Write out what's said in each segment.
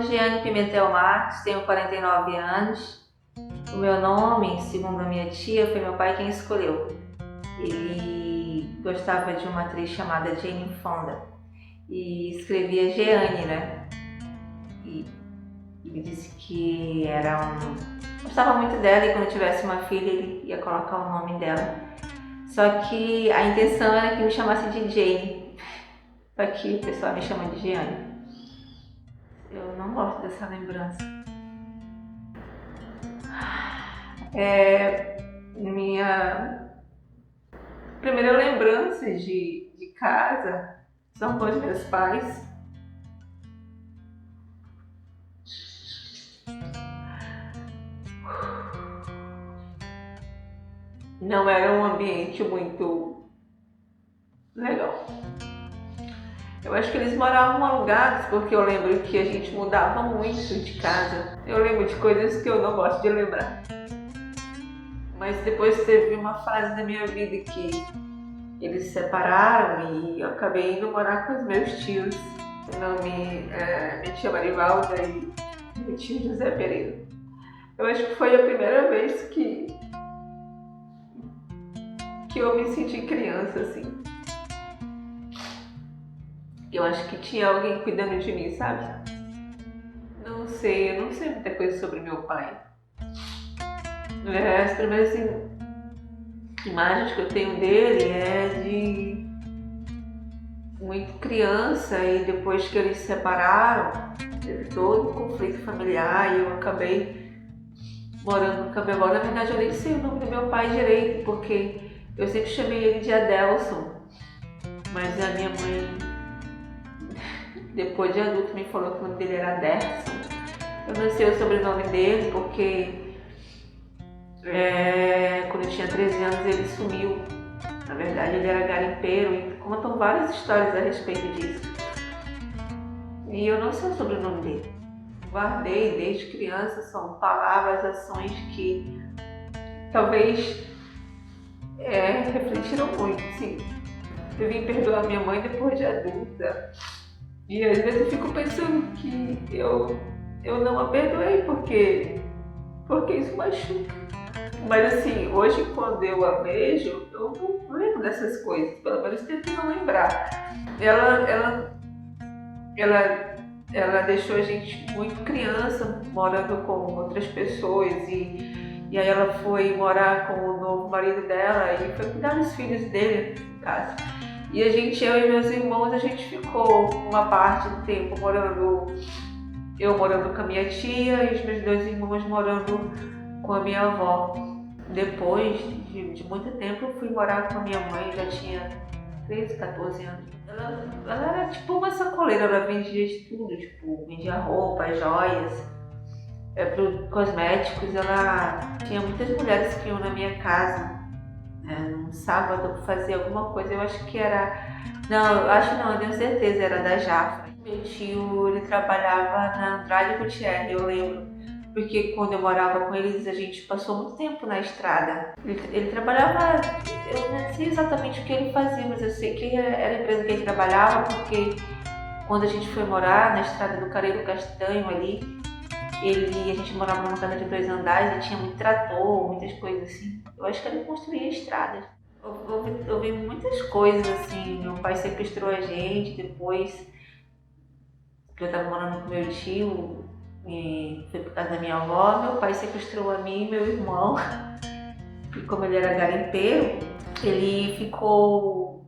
Jeane Pimentel Marques, tenho 49 anos. O meu nome, segundo a minha tia, foi meu pai quem escolheu. Ele gostava de uma atriz chamada Jane Fonda e escrevia Jeane, né? E ele disse que gostava muito dela e quando tivesse uma filha ele ia colocar o nome dela. Só que a intenção era que me chamasse de Jane, só que o pessoal me chama de Jeane. Eu não gosto dessa lembrança. Minha primeira lembrança de casa são com os meus pais. Não era um ambiente muito legal. Eu acho que eles moravam alugados porque eu lembro que a gente mudava muito de casa. Eu lembro de coisas que eu não gosto de lembrar. Mas depois teve uma fase da minha vida que eles se separaram e eu acabei indo morar com os meus tios. Minha tia Marivalda e meu tio José Pereira. Eu acho que foi a primeira vez que eu me senti criança, assim. Eu acho que tinha alguém cuidando de mim, sabe? Eu não sei muita coisa sobre meu pai. As primeiras imagens que eu tenho dele é de muito criança e depois que eles se separaram, teve todo um conflito familiar e eu acabei morando no Cabeló. Na verdade, eu nem sei o nome do meu pai direito, porque eu sempre chamei ele de Adelson, mas a minha mãe, depois de adulto, me falou que o nome dele era Aderson. Eu não sei o sobrenome dele, porque quando eu tinha 13 anos ele sumiu. Na verdade, ele era garimpeiro e contam várias histórias a respeito disso. E eu não sei o sobrenome dele. Guardei desde criança, são palavras, ações que talvez refletiram muito, sim. Eu vim perdoar minha mãe depois de adulta. E às vezes eu fico pensando que eu não a perdoei porque isso machuca. Mas assim, hoje quando eu a vejo, eu não lembro dessas coisas, pelo menos tento não lembrar. Ela deixou a gente muito criança, morando com outras pessoas e aí ela foi morar com o novo marido dela e foi cuidar dos filhos dele, no caso. E eu e meus irmãos, a gente ficou uma parte do tempo eu morando com a minha tia e os meus dois irmãos morando com a minha avó. Depois de muito tempo eu fui morar com a minha mãe, já tinha 13, 14 anos. Ela era tipo uma sacoleira, ela vendia de tudo, tipo, vendia roupa, joias, cosméticos. Ela tinha muitas mulheres que iam na minha casa. Num sábado fazer alguma coisa, eu acho que era. Não, eu tenho certeza, era da Jafra. Meu tio, ele trabalhava na Andrade Gutierrez, eu lembro. Porque quando eu morava com eles, a gente passou muito tempo na estrada. Ele trabalhava, eu não sei exatamente o que ele fazia, mas eu sei que era a empresa que ele trabalhava, porque quando a gente foi morar na estrada do Careiro Castanho ali, a gente morava numa casa de 2 andares e tinha muito trator, muitas coisas assim. Eu acho que ele construía estradas. Eu vi muitas coisas assim. Meu pai sequestrou a gente depois que eu tava morando com meu tio e foi por causa da minha avó. Meu pai sequestrou a mim e meu irmão. E como ele era garimpeiro, ele ficou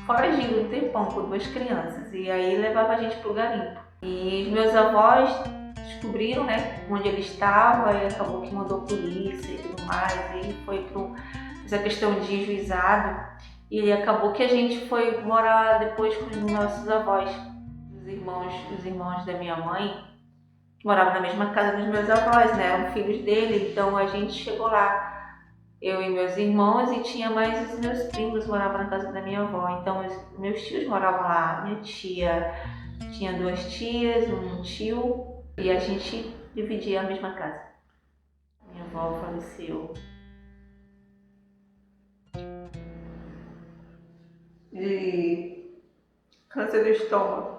foragido um tempão com 2 crianças. E aí levava a gente pro garimpo. E os meus avós descobriram, né, onde ele estava e acabou que mandou polícia e tudo mais. E foi essa questão de juizado e acabou que a gente foi morar depois com os nossos avós, os irmãos da minha mãe, que moravam na mesma casa dos meus avós, né, eram filhos dele, então a gente chegou lá, eu e meus irmãos, e tinha mais os meus primos moravam na casa da minha avó, então os meus tios moravam lá, minha tia tinha 2 tias, um tio, e a gente dividia a mesma casa. Minha avó faleceu de câncer do estômago.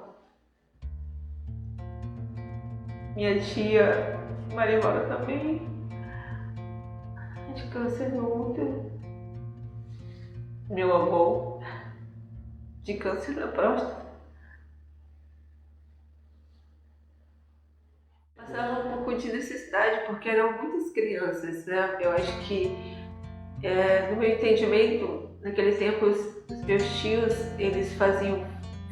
Minha tia Marivala também, de câncer no útero. Meu avô, de câncer na próstata. Passava um pouco de necessidade, porque eram muitas crianças, né? Eu acho que, no meu entendimento, naquele tempo, os meus tios, eles faziam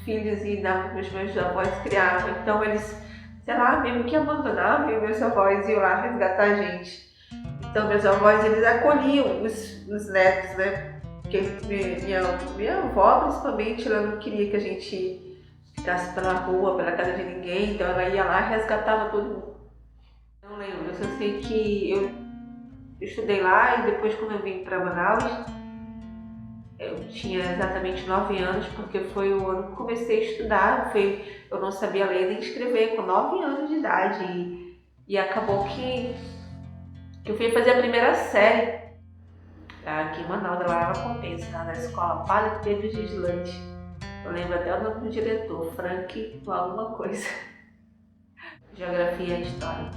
filhos e davam para os meus avós criavam. Então eles, sei lá, mesmo que abandonavam, e meus avós iam lá resgatar a gente. Então meus avós, eles acolhiam os netos, né? Porque minha avó, principalmente, ela não queria que a gente ficasse pela rua, pela casa de ninguém, então ela ia lá e resgatava todo mundo. Não lembro, eu só sei que eu estudei lá e depois, quando eu vim para Manaus, eu tinha exatamente 9 anos, porque foi o ano que comecei a estudar. Eu não sabia ler nem escrever com 9 anos de idade, e acabou que eu fui fazer a primeira série aqui em Manaus, lá na Compensa, na escola Padre Pedro Gislante. Eu lembro até o nome do diretor, Frank alguma coisa. Geografia e História.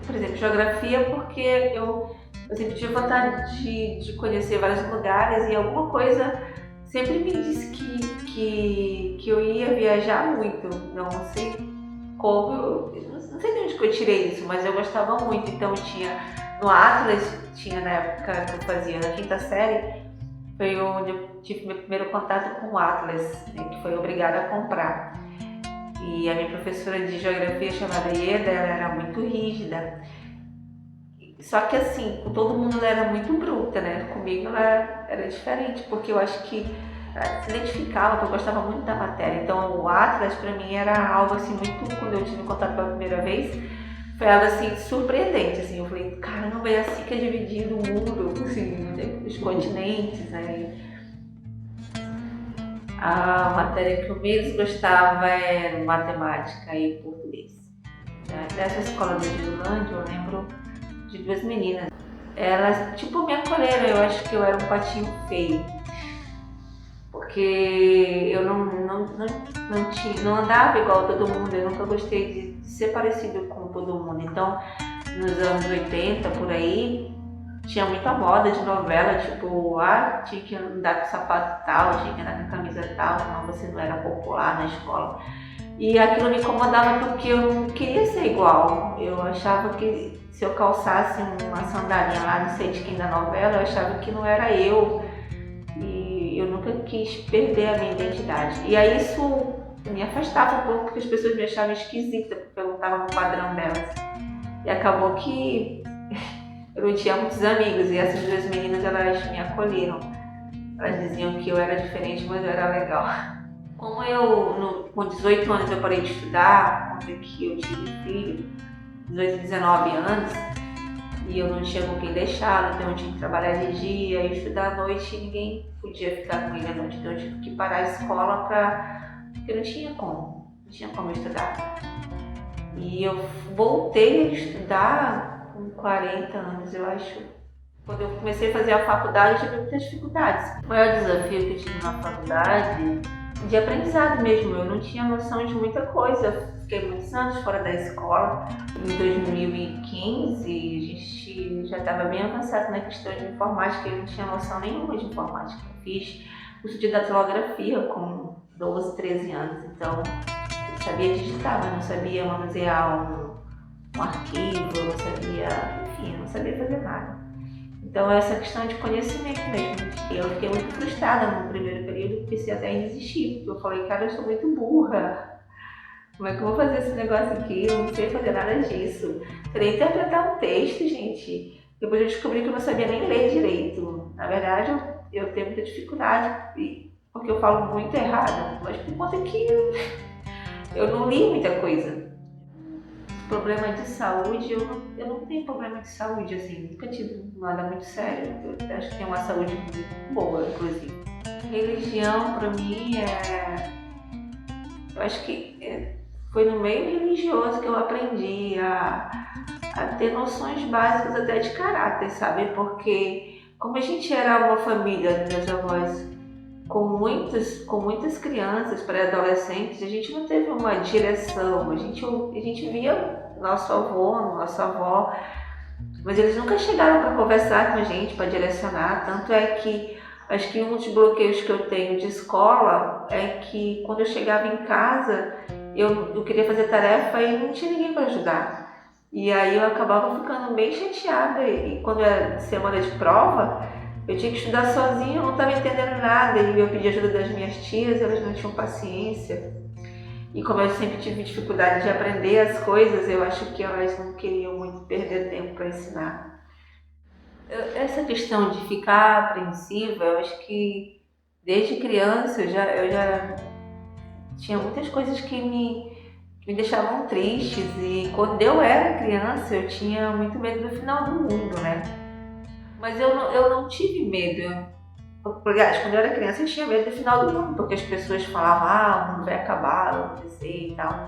Por exemplo, Geografia porque eu sempre tive vontade de conhecer vários lugares, e alguma coisa sempre me disse que eu ia viajar muito. Não sei como, não sei de onde que eu tirei isso, mas eu gostava muito. Então tinha no Atlas, tinha na época que eu fazia na 5ª série, foi onde eu tive meu primeiro contato com o Atlas, né, que foi obrigada a comprar. E a minha professora de geografia, chamada Ieda, ela era muito rígida. Só que assim, com todo mundo ela era muito bruta, né? Comigo ela era diferente, porque eu acho que ela se identificava, porque eu gostava muito da matéria. Então o Atlas pra mim era algo assim muito, quando eu tive contato pela primeira vez, foi algo assim surpreendente, assim. Eu falei, caramba, é assim que é dividido o mundo, assim, os continentes, né? A matéria que eu menos gostava era matemática e português. Nessa escola de Gislândia, eu lembro de 2 meninas. Elas, tipo, me acolheram. Eu acho que eu era um patinho feio, porque eu não andava igual todo mundo. Eu nunca gostei de ser parecido com todo mundo. Então, nos anos 80, por aí, tinha muita moda de novela, tipo, tinha que andar com sapato tal, tinha que andar com camisa tal, senão você não era popular na escola. E aquilo me incomodava porque eu não queria ser igual. Eu achava que se eu calçasse uma sandalinha lá, não sei de quem da novela, eu achava que não era eu. E eu nunca quis perder a minha identidade. E aí isso me afastava um pouco, porque as pessoas me achavam esquisita, porque eu não estava no padrão delas. E acabou que eu não tinha muitos amigos, e essas 2 meninas, elas me acolheram. Elas diziam que eu era diferente, mas eu era legal. Como com 18 anos eu parei de estudar, quando que eu tive filho, 18, 19 anos, e eu não tinha com quem deixá-lo, então eu tinha que trabalhar de dia e estudar à noite, e ninguém podia ficar com ele à noite, então eu tive que parar a escola porque não tinha como eu estudar. E eu voltei a estudar com 40 anos, eu acho. Quando eu comecei a fazer a faculdade, eu tive muitas dificuldades. O maior desafio que eu tive na faculdade, de aprendizado mesmo, eu não tinha noção de muita coisa. Fiquei muitos anos fora da escola. Em 2015, a gente já estava bem avançado na questão de informática, eu não tinha noção nenhuma de informática. Eu fiz curso de datilografia com 12, 13 anos, então eu sabia digitar, mas não sabia manusear um arquivo, eu não sabia, enfim, eu não sabia fazer nada. Então essa questão de conhecimento mesmo. Eu fiquei muito frustrada no primeiro período, pensei até em desistir, porque eu falei, cara, eu sou muito burra. Como é que eu vou fazer esse negócio aqui? Eu não sei fazer nada disso. Queria interpretar um texto, gente. Depois eu descobri que eu não sabia nem ler direito. Na verdade, eu tenho muita dificuldade, porque eu falo muito errado, mas por conta que eu não li muita coisa. Problema de saúde, eu não tenho problema de saúde, assim, nunca tive nada muito sério. Eu acho que tenho uma saúde muito boa, inclusive. Religião, pra mim, eu acho que foi no meio religioso que eu aprendi a ter noções básicas até de caráter, sabe? Porque como a gente era uma família, meus avós, com muitas crianças, pré-adolescentes, a gente não teve uma direção, a gente via nosso avô, nossa avó, mas eles nunca chegaram para conversar com a gente, para direcionar. Tanto é que acho que um dos bloqueios que eu tenho de escola é que quando eu chegava em casa, eu queria fazer tarefa e não tinha ninguém para ajudar. E aí eu acabava ficando bem chateada. E quando era semana de prova, eu tinha que estudar sozinha, eu não estava entendendo nada. E eu pedi ajuda das minhas tias, elas não tinham paciência. E como eu sempre tive dificuldade de aprender as coisas, eu acho que elas não queriam muito perder tempo para ensinar. Essa questão de ficar apreensiva, eu acho que desde criança eu já tinha muitas coisas que me deixavam tristes. E quando eu era criança, eu tinha muito medo do final do mundo, né? Mas eu não tive medo. Aliás, quando eu era criança, eu tinha medo do final do mundo, porque as pessoas falavam, o mundo vai acabar, vai acontecer e tal.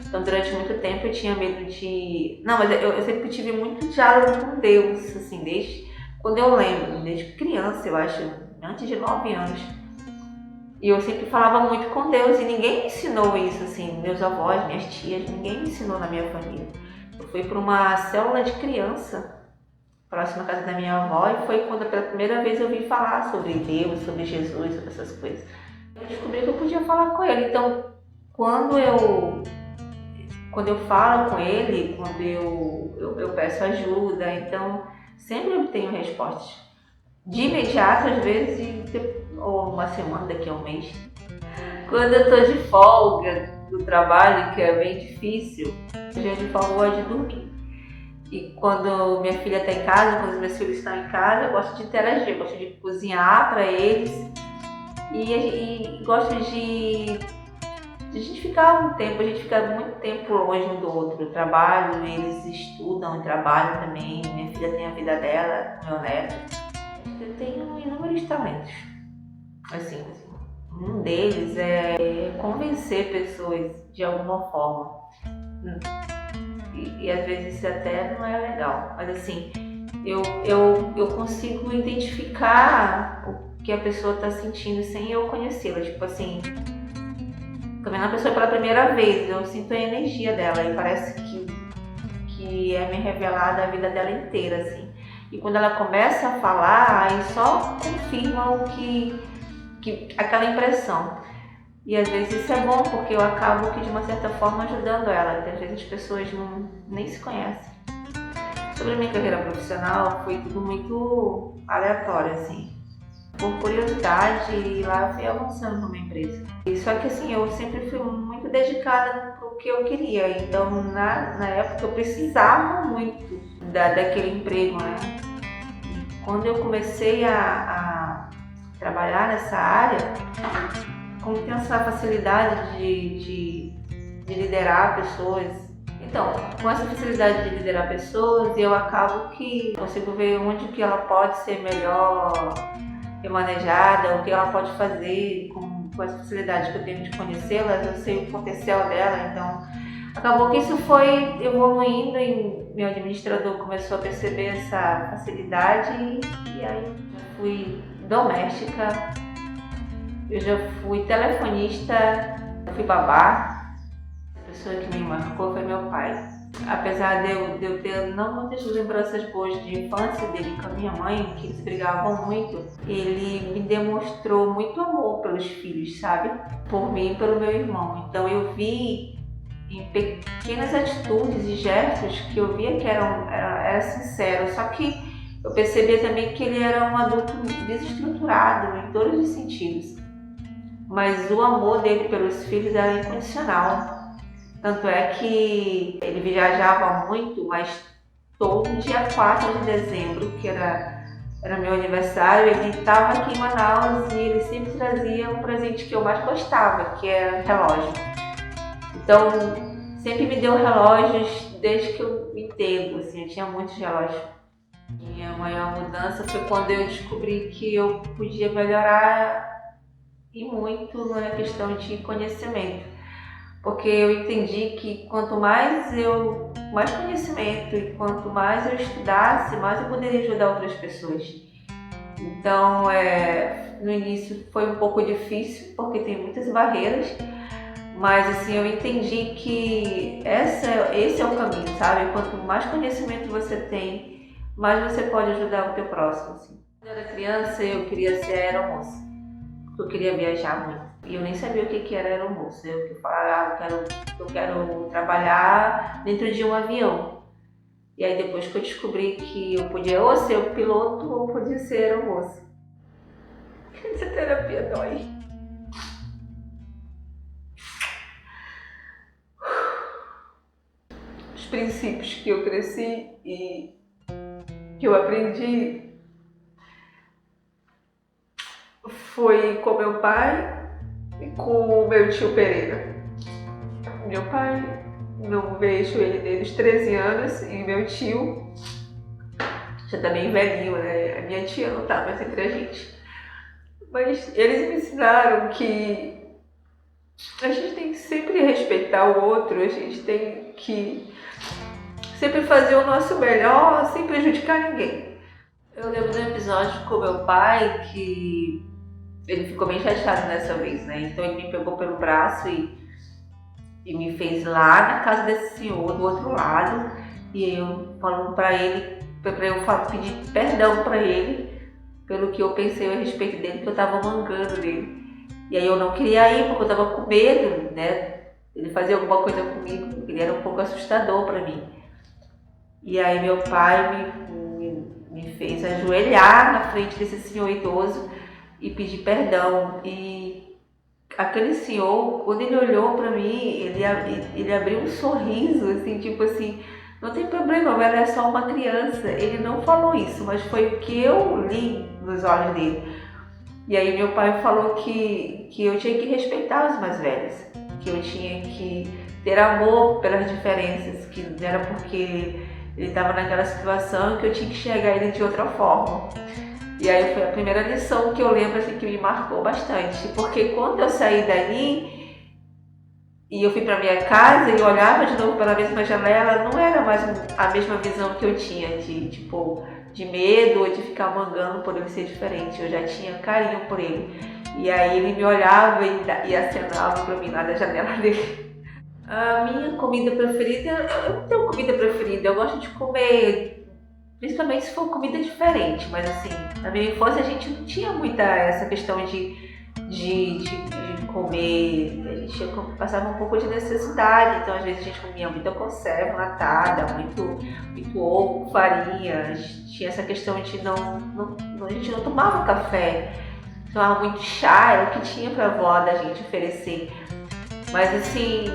Então, durante muito tempo, eu tinha medo de... Não, mas eu sempre tive muito diálogo com Deus, assim, desde quando eu lembro, desde criança, eu acho, antes de 9 anos. E eu sempre falava muito com Deus, e ninguém me ensinou isso, assim, meus avós, minhas tias, ninguém me ensinou na minha família. Eu fui para uma célula de criança, próxima à casa da minha avó, e foi quando pela primeira vez eu vi falar sobre Deus, sobre Jesus, sobre essas coisas. Eu descobri que eu podia falar com ele. Então, quando eu falo com ele, quando eu peço ajuda, então sempre eu obtenho respostas. De imediato, às vezes, ou uma semana, daqui a um mês. Quando eu tô de folga do trabalho, que é bem difícil, dia de folga eu gosto de dormir. E quando minha filha está em casa, quando os meus filhos estão em casa, eu gosto de interagir, eu gosto de cozinhar para eles e gosto de a gente ficar um tempo, a gente fica muito tempo longe um do outro. Eu trabalho, eles estudam e trabalham também, minha filha tem a vida dela, meu neto. Eu tenho inúmeros talentos. Assim, um deles é convencer pessoas de alguma forma. E às vezes isso até não é legal, mas assim, eu consigo identificar o que a pessoa está sentindo sem eu conhecê-la. Tipo assim, tô vendo a pessoa pela primeira vez, eu sinto a energia dela e parece que é me revelada a vida dela inteira, assim. E quando ela começa a falar, aí só confirma aquela impressão. E às vezes isso é bom, porque eu acabo que de uma certa forma ajudando ela, porque às vezes as pessoas nem se conhecem. Sobre a minha carreira profissional, foi tudo muito aleatório, assim. Por curiosidade, lá eu fui avançando numa empresa. Só que assim, eu sempre fui muito dedicada pro que eu queria, então na época eu precisava muito daquele emprego, né? Quando eu comecei a trabalhar nessa área, como tem essa facilidade de liderar pessoas. Então, com essa facilidade de liderar pessoas, eu acabo que consigo ver onde que ela pode ser melhor remanejada, o que ela pode fazer com essa facilidade que eu tenho de conhecê-la, eu sei o potencial dela. Então, acabou que isso foi evoluindo e meu administrador começou a perceber essa facilidade e aí eu fui doméstica. Eu já fui telefonista, eu fui babá. A pessoa que me marcou foi meu pai. Apesar de eu ter não muitas lembranças boas de infância dele com a minha mãe, que eles brigavam muito, ele me demonstrou muito amor pelos filhos, sabe? Por mim e pelo meu irmão. Então eu vi em pequenas atitudes e gestos que eu via que era sincero, só que eu percebia também que ele era um adulto desestruturado em todos os sentidos. Mas o amor dele pelos filhos era incondicional. Tanto é que ele viajava muito, mas todo dia 4 de dezembro, que era meu aniversário, ele estava aqui em Manaus e ele sempre trazia um presente que eu mais gostava, que era relógio. Então, sempre me deu relógios desde que eu me entendo, assim, eu tinha muitos relógios. Minha maior mudança foi quando eu descobri que eu podia melhorar e muito na questão de conhecimento, porque eu entendi que quanto mais conhecimento e quanto mais eu estudasse, mais eu poderia ajudar outras pessoas. Então, no início foi um pouco difícil, porque tem muitas barreiras, Mas assim, eu entendi que esse é o caminho, sabe? Quanto mais conhecimento você tem, mais você pode ajudar o teu próximo. Assim. Quando eu era criança, eu queria ser aeromoça. Eu queria viajar muito. E eu nem sabia o que era aeromoça. Eu falava, eu quero trabalhar dentro de um avião. E aí depois que eu descobri que eu podia ou ser o piloto ou podia ser aeromoça. Essa terapia dói. Os princípios que eu cresci e que eu aprendi foi com meu pai e com o meu tio Pereira. Meu pai, não vejo ele desde os 13 anos, e meu tio já tá bem velhinho, né? A minha tia não tá mais entre a gente. Mas eles me ensinaram que a gente tem que sempre respeitar o outro, a gente tem que sempre fazer o nosso melhor sem prejudicar ninguém. Eu lembro de um episódio com meu pai que ele ficou bem chateado dessa vez, né? Então ele me pegou pelo braço e me fez lá na casa desse senhor, do outro lado. E eu falando pra ele, pra eu pedir perdão pra ele pelo que eu pensei a respeito dele, que eu tava mangando dele. E aí eu não queria ir porque eu tava com medo, né? Ele fazia alguma coisa comigo, ele era um pouco assustador pra mim. E aí meu pai me fez ajoelhar na frente desse senhor idoso e pedir perdão. E aquele senhor, quando ele olhou pra mim, ele abriu um sorriso, assim, tipo assim, não tem problema, ela é só uma criança. Ele não falou isso, mas foi o que eu li nos olhos dele. E aí meu pai falou que eu tinha que respeitar os mais velhos, que eu tinha que ter amor pelas diferenças, que não era porque ele estava naquela situação que eu tinha que enxergar ele de outra forma. E aí foi a primeira lição que eu lembro assim, que me marcou bastante, porque quando eu saí dali e eu fui para minha casa e olhava de novo pela mesma janela, não era mais a mesma visão que eu tinha de medo ou de ficar mangando por ele ser diferente. Eu já tinha carinho por ele. E aí ele me olhava e acenava para mim lá da janela dele. A minha comida preferida, eu não tenho comida preferida, eu gosto de comer, principalmente se for comida diferente, mas assim, na minha infância a gente não tinha muita essa questão de comer, a gente passava um pouco de necessidade, então às vezes a gente comia muita conserva enlatada, muito ovo, farinha, a gente tinha essa questão de a gente não tomava café, tomava muito chá, era o que tinha para a avó da gente oferecer, mas assim,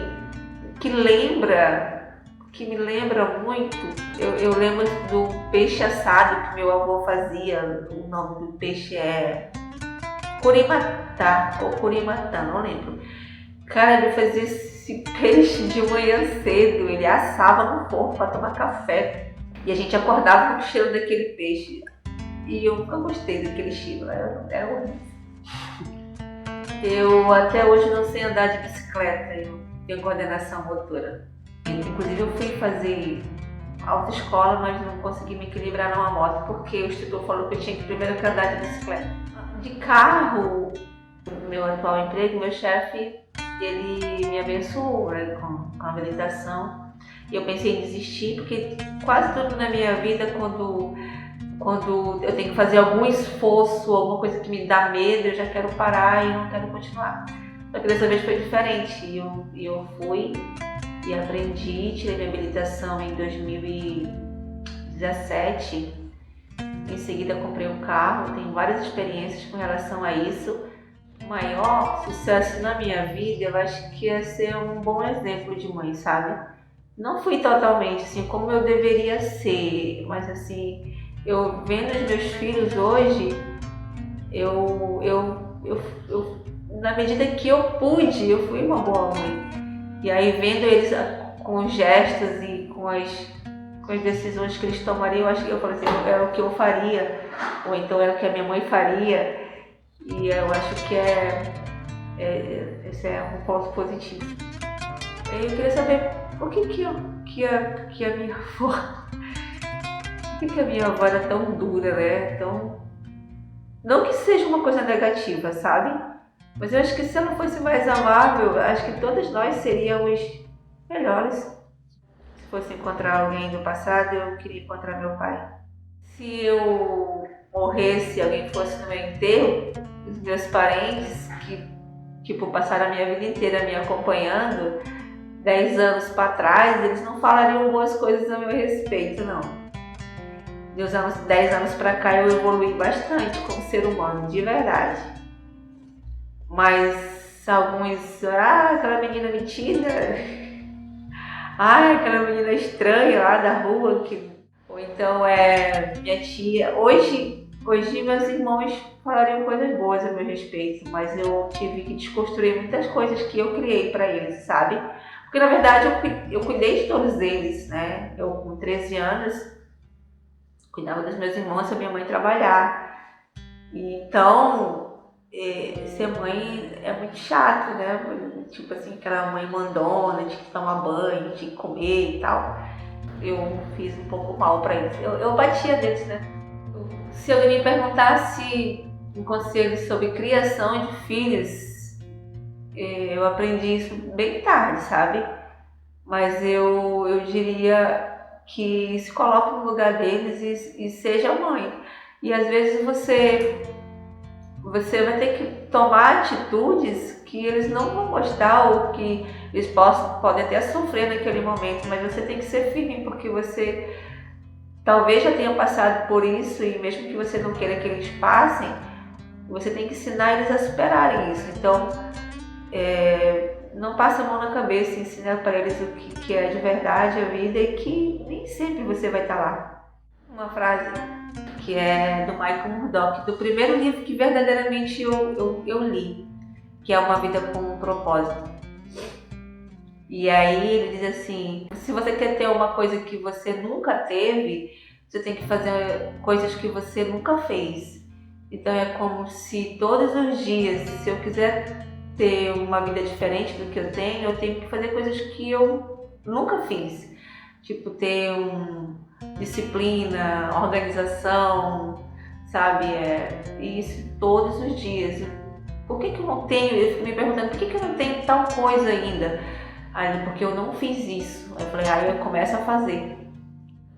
que me lembra muito, eu lembro do peixe assado que meu avô fazia, o nome do peixe é curimatá ou curimatã, não lembro. Cara, ele fazia esse peixe de manhã cedo, ele assava no forno para tomar café e a gente acordava com o cheiro daquele peixe e eu nunca gostei daquele cheiro, era horrível. Eu até hoje não sei andar de bicicleta, eu tenho coordenação motora. Inclusive eu fui fazer autoescola, mas não consegui me equilibrar numa moto porque o instrutor falou que eu tinha que primeiro andar de bicicleta. De carro, no meu atual emprego, meu chefe, ele me abençoou, né, com a habilitação. E eu pensei em desistir porque quase tudo na minha vida, quando eu tenho que fazer algum esforço, alguma coisa que me dá medo, eu já quero parar e não quero continuar. Só que dessa vez foi diferente. E eu fui e aprendi, tirei minha habilitação em 2017. Em seguida comprei um carro, tenho várias experiências com relação a isso. O maior sucesso na minha vida, eu acho que é ser um bom exemplo de mãe, sabe? Não fui totalmente assim como eu deveria ser, mas assim, eu vendo os meus filhos hoje, eu na medida que eu pude, eu fui uma boa mãe. E aí vendo eles com os gestos e com as decisões que eles tomariam, eu acho que eu falei assim, era o que eu faria, ou então era o que a minha mãe faria, e eu acho que esse é um ponto positivo. Eu queria saber por que a minha avó, por que a minha avó era tão dura, né? Não que seja uma coisa negativa, sabe? Mas eu acho que se ela fosse mais amável, acho que todos nós seríamos melhores. Se fosse encontrar alguém do passado, eu queria encontrar meu pai. Se eu morresse, alguém fosse no meu enterro, os meus parentes, que tipo, passaram a minha vida inteira me acompanhando, 10 anos para trás, eles não falariam boas coisas a meu respeito, não. De uns 10 anos para cá eu evolui bastante como ser humano, de verdade. Mas alguns, aquela menina metida, aquela menina estranha lá da rua, ou então minha tia. Hoje meus irmãos falariam coisas boas a meu respeito, mas eu tive que desconstruir muitas coisas que eu criei para eles, sabe? Porque na verdade eu cuidei de todos eles, né? Eu com 13 anos cuidava dos meus irmãos se a minha mãe trabalhar. Então, ser mãe é muito chato, né? Tipo assim, aquela mãe mandona, de tomar banho, de comer e tal. Eu fiz um pouco mal pra eles. Eu batia neles, né? Se alguém me perguntasse um conselho sobre criação de filhos, eu aprendi isso bem tarde, sabe? Mas eu diria que se coloque no lugar deles e seja mãe. E às vezes você vai ter que tomar atitudes que eles não vão gostar ou que eles podem até sofrer naquele momento, mas você tem que ser firme porque você talvez já tenha passado por isso e mesmo que você não queira que eles passem, você tem que ensinar eles a superarem isso. Então, não passa a mão na cabeça, ensina para eles o que é de verdade a vida e que nem sempre você vai estar lá. Uma frase que é do Michael Murdock, do primeiro livro que verdadeiramente eu li, que é Uma Vida com um Propósito. E aí ele diz assim, se você quer ter uma coisa que você nunca teve, você tem que fazer coisas que você nunca fez. Então é como se todos os dias, se eu quiser ter uma vida diferente do que eu tenho que fazer coisas que eu nunca fiz. Tipo, ter disciplina, organização, sabe? Isso todos os dias. Por que eu não tenho? Eu fico me perguntando, por que eu não tenho tal coisa ainda? Aí, porque eu não fiz isso. Aí eu falei, eu começo a fazer.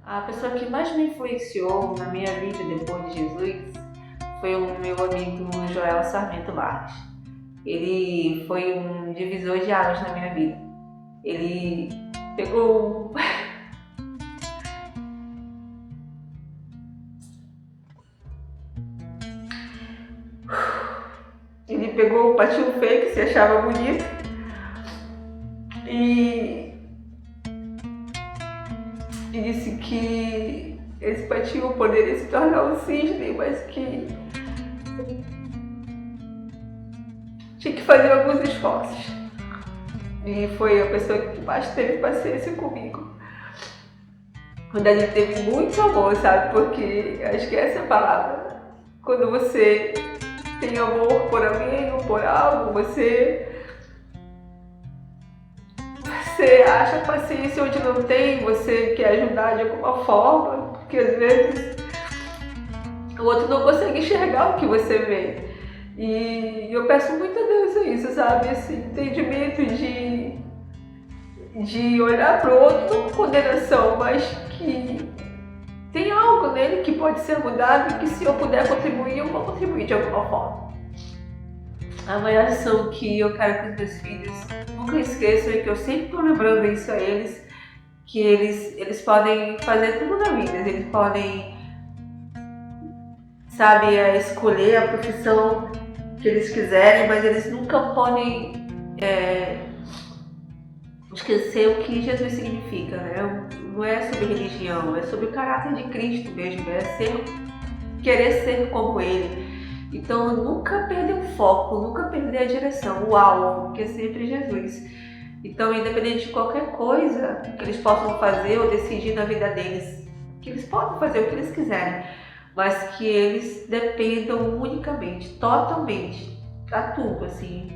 A pessoa que mais me influenciou na minha vida depois de Jesus foi o meu amigo Joel Sarmento Marques. Ele foi um divisor de águas na minha vida. Ele pegou o patinho feio que se achava bonito e disse que esse patinho poderia se tornar um cisne, mas que tinha que fazer alguns esforços. E foi a pessoa que mais teve paciência comigo. Quando ele teve muito amor, sabe? Porque acho que essa é a palavra. Quando você tem amor por alguém ou por algo, você acha paciência onde não tem, você quer ajudar de alguma forma, porque às vezes o outro não consegue enxergar o que você vê. E eu peço muito a Deus isso, sabe? Esse entendimento de olhar para o outro não com condenação, mas que tem algo nele que pode ser mudado e que se eu puder contribuir, eu vou contribuir de alguma forma. A maior lição que eu quero que os meus filhos nunca esqueçam e que eu sempre estou lembrando isso a eles, que eles podem fazer tudo na vida, eles podem, sabe, escolher a profissão que eles quiserem, mas eles nunca podem esquecer o que Jesus significa, né? Não é sobre religião, é sobre o caráter de Cristo mesmo, querer ser como Ele. Então nunca perder o foco, nunca perder a direção, o alvo, que é sempre Jesus. Então, independente de qualquer coisa que eles possam fazer ou decidir na vida deles, que eles podem fazer o que eles quiserem, mas que eles dependam unicamente, totalmente, a tudo, assim,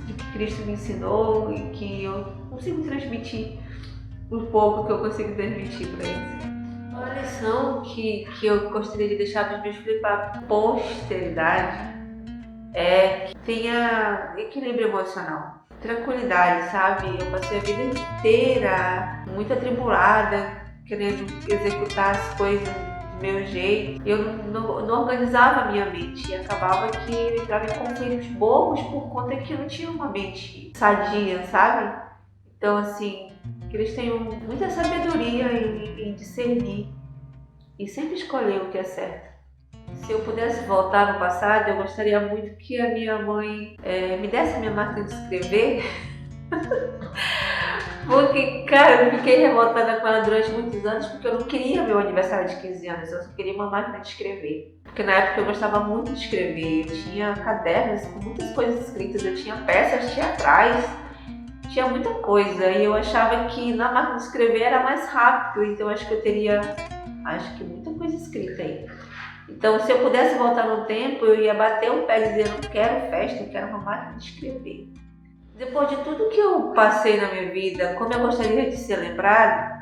do que Cristo me ensinou e que eu consigo transmitir um pouco que eu consigo transmitir para eles. Uma lição que eu gostaria de deixar para os meus filhos, para a posteridade, que tenha equilíbrio emocional, tranquilidade, sabe? Eu passei a vida inteira muito atribulada, querendo executar as coisas do meu jeito. Eu não organizava a minha mente e acabava que eu entrava em conflitos bobos por conta que eu não tinha uma mente sadia, sabe? Então, assim, que eles tenham muita sabedoria em discernir e sempre escolher o que é certo. Se eu pudesse voltar no passado, eu gostaria muito que a minha mãe me desse a minha máquina de escrever, porque, cara, eu fiquei revoltada com ela durante muitos anos, porque eu não queria meu aniversário de 15 anos, eu só queria uma máquina de escrever. Porque na época eu gostava muito de escrever, eu tinha cadernos com muitas coisas escritas, eu tinha peças teatrais, tinha muita coisa, e eu achava que na máquina de escrever era mais rápido, então acho que eu teria, muita coisa escrita aí. Então, se eu pudesse voltar no tempo, eu ia bater o pé e dizer: eu não quero festa, eu quero uma máquina de escrever. Depois de tudo que eu passei na minha vida, como eu gostaria de ser lembrado,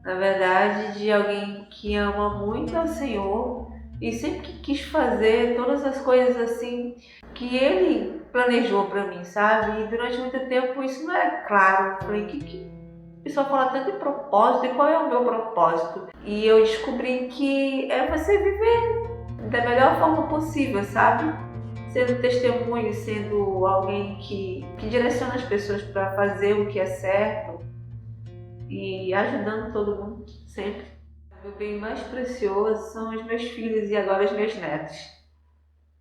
na verdade, de alguém que ama muito ao Senhor e sempre que quis fazer todas as coisas assim que Ele planejou para mim, sabe? E durante muito tempo isso não era claro. Eu falei: que a pessoa fala tanto em propósito, e qual é o meu propósito? E eu descobri que é você viver da melhor forma possível, sabe? Sendo testemunho, sendo alguém que direciona as pessoas para fazer o que é certo e ajudando todo mundo sempre. O meu bem mais precioso são os meus filhos e agora os meus netos.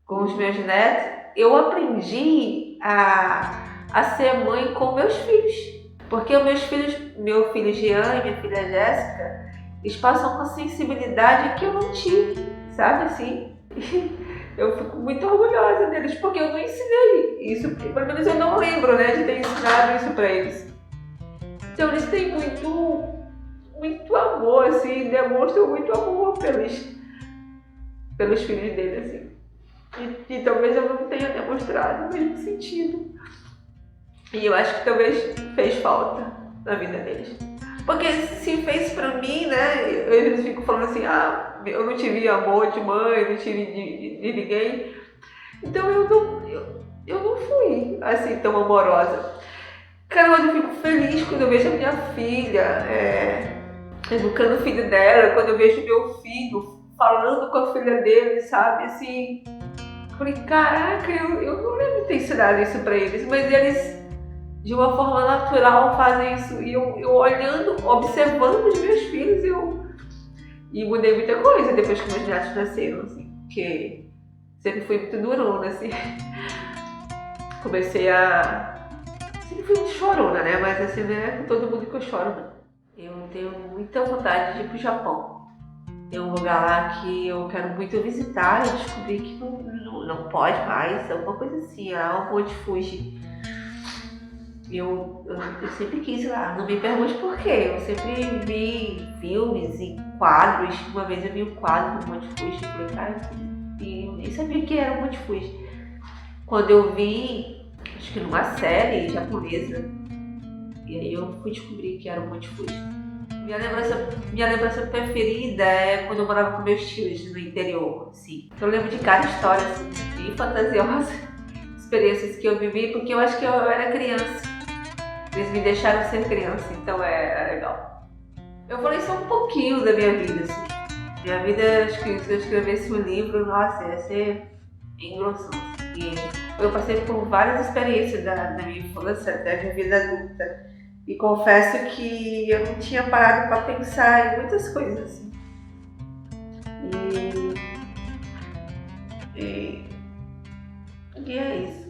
Com os meus netos, eu aprendi a ser mãe com meus filhos. Porque os meus filhos, meu filho Jean e minha filha Jéssica, eles passam uma sensibilidade que eu não tive, sabe assim? Eu fico muito orgulhosa deles, porque eu não ensinei isso, pelo menos eu não lembro, né, de ter ensinado isso pra eles. Então eles têm muito amor, assim, demonstram muito amor pelos filhos dele, assim. E talvez eu não tenha demonstrado no mesmo sentido. E eu acho que talvez fez falta na vida deles. Porque se fez pra mim, né, eles ficam falando assim: eu não tive amor de mãe, não tive de ninguém. Então eu não fui assim tão amorosa. Cara, mas eu fico feliz quando eu vejo a minha filha educando o filho dela, quando eu vejo meu filho falando com a filha dele, sabe? Assim, eu falei: caraca, eu não lembro de ter ensinado isso pra eles, mas eles de uma forma natural fazem isso. E eu olhando, observando os meus filhos, e mudei muita coisa depois que meus netos nasceram, assim, porque sempre fui muito durona, assim. Comecei a... Sempre fui muito chorona, né? Mas assim, não é com todo mundo que eu choro, não. Eu tenho muita vontade de ir pro Japão. Tem um lugar lá que eu quero muito visitar e descobri que não pode mais, alguma coisa assim, lá o Monte Fuji. Eu sempre quis ir lá, não me pergunte por quê. Eu sempre vi filmes e quadros. Uma vez eu vi um quadro do Monte Fuji, eu falei: cara, e eu nem sabia que era o Monte Fuji. Quando eu vi, acho que numa série japonesa, e aí eu fui descobrir que era o Monte Fuji. Minha lembrança preferida é quando eu morava com meus tios no interior, assim. Eu lembro de cada história, assim, bem fantasiosa, experiências que eu vivi, porque eu acho que eu era criança. Eles me deixaram ser criança, então é legal. Eu falei só um pouquinho da minha vida, assim. Minha vida, acho que se eu escrevesse um livro, nossa, ia ser engrossante. E eu passei por várias experiências da minha infância, da minha vida adulta. E confesso que eu não tinha parado para pensar em muitas coisas, assim. E é isso.